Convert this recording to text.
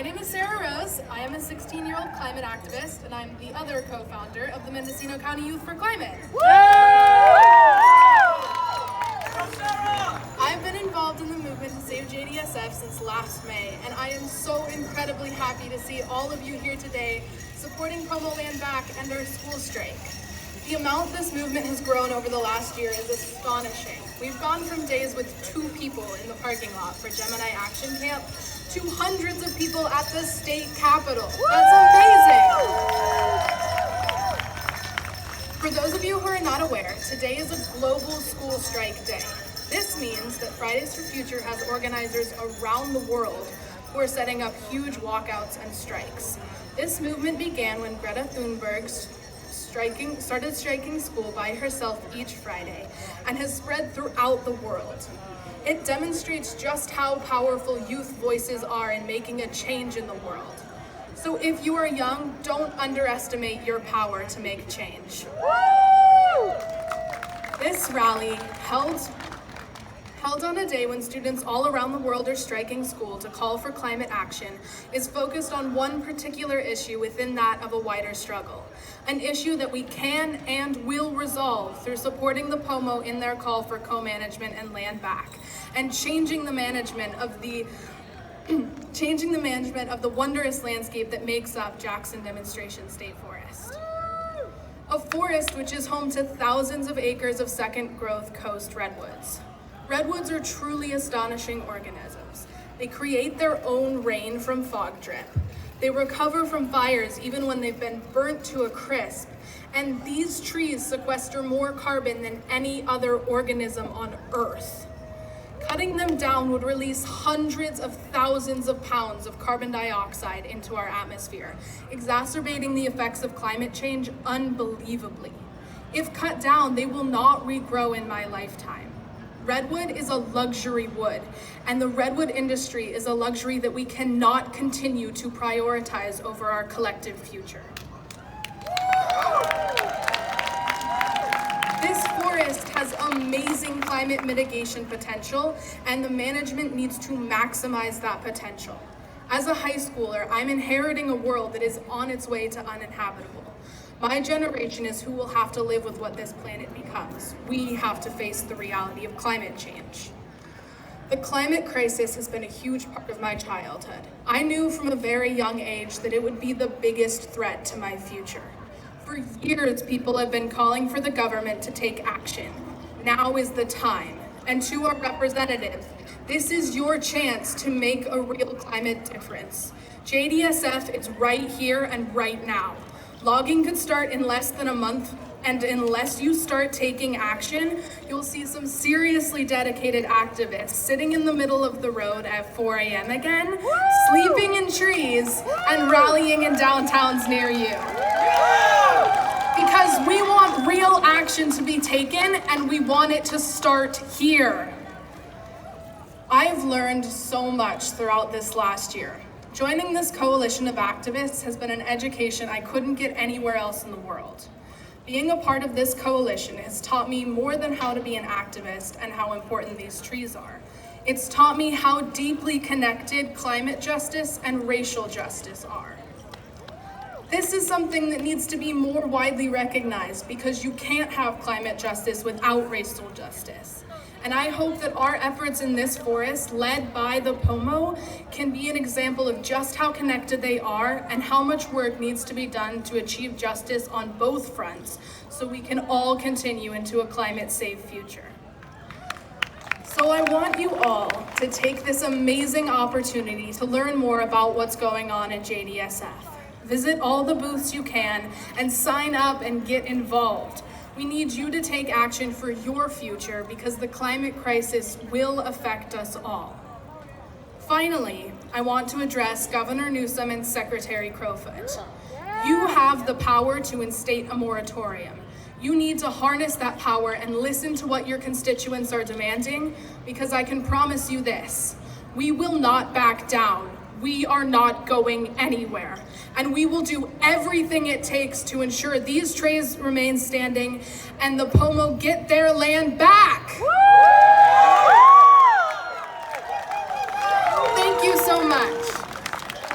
My name is Sara Rose. I am a 16-year-old climate activist, and I'm the other co-founder of the Mendocino County Youth for Climate. I've been involved in the movement to save JDSF since last May, and I am so incredibly happy to see all of you here today supporting Pomo Land Back and our school strike. The amount this movement has grown over the last year is astonishing. We've gone from days with 2 people in the parking lot for Gemini Action Camp to hundreds of people at the state capitol. That's amazing! For those of you who are not aware, today is a global school strike day. This means that Fridays for Future has organizers around the world who are setting up huge walkouts and strikes. This movement began when Greta Thunberg started striking school by herself each Friday and has spread throughout the world. It demonstrates just how powerful youth voices are in making a change in the world. So if you are young, don't underestimate your power to make change. Woo! This rally, held on a day when students all around the world are striking school to call for climate action, is focused on one particular issue within that of a wider struggle. An issue that we can and will resolve through supporting the Pomo in their call for co-management and land back, and changing the management of the wondrous landscape that makes up Jackson Demonstration State Forest. A forest which is home to thousands of acres of second growth coast redwoods. Redwoods are truly astonishing organisms. They create their own rain from fog drip. They recover from fires even when they've been burnt to a crisp. And these trees sequester more carbon than any other organism on Earth. Cutting them down would release hundreds of thousands of pounds of carbon dioxide into our atmosphere, exacerbating the effects of climate change unbelievably. If cut down, they will not regrow in my lifetime. Redwood is a luxury wood, and the redwood industry is a luxury that we cannot continue to prioritize over our collective future. This forest has amazing climate mitigation potential, and the management needs to maximize that potential. As a high schooler, I'm inheriting a world that is on its way to uninhabitable. My generation is who will have to live with what this planet becomes. We have to face the reality of climate change. The climate crisis has been a huge part of my childhood. I knew from a very young age that it would be the biggest threat to my future. For years, people have been calling for the government to take action. Now is the time. And to our representatives, this is your chance to make a real climate difference. JDSF is right here and right now. Logging could start in less than a month, and unless you start taking action, you'll see some seriously dedicated activists sitting in the middle of the road at 4 a.m. again, sleeping in trees, and rallying in downtowns near you. Because we want real action to be taken, and we want it to start here. I've learned so much throughout this last year. Joining this coalition of activists has been an education I couldn't get anywhere else in the world. Being a part of this coalition has taught me more than how to be an activist and how important these trees are. It's taught me how deeply connected climate justice and racial justice are. This is something that needs to be more widely recognized because you can't have climate justice without racial justice. And I hope that our efforts in this forest, led by the Pomo, can be an example of just how connected they are and how much work needs to be done to achieve justice on both fronts so we can all continue into a climate-safe future. So I want you all to take this amazing opportunity to learn more about what's going on at JDSF. Visit all the booths you can and sign up and get involved. We need you to take action for your future because the climate crisis will affect us all. Finally, I want to address Governor Newsom and Secretary Crowfoot. You have the power to instate a moratorium. You need to harness that power and listen to what your constituents are demanding, because I can promise you this: we will not back down. We are not going anywhere. And we will do everything it takes to ensure these trees remain standing and the Pomo get their land back. Woo!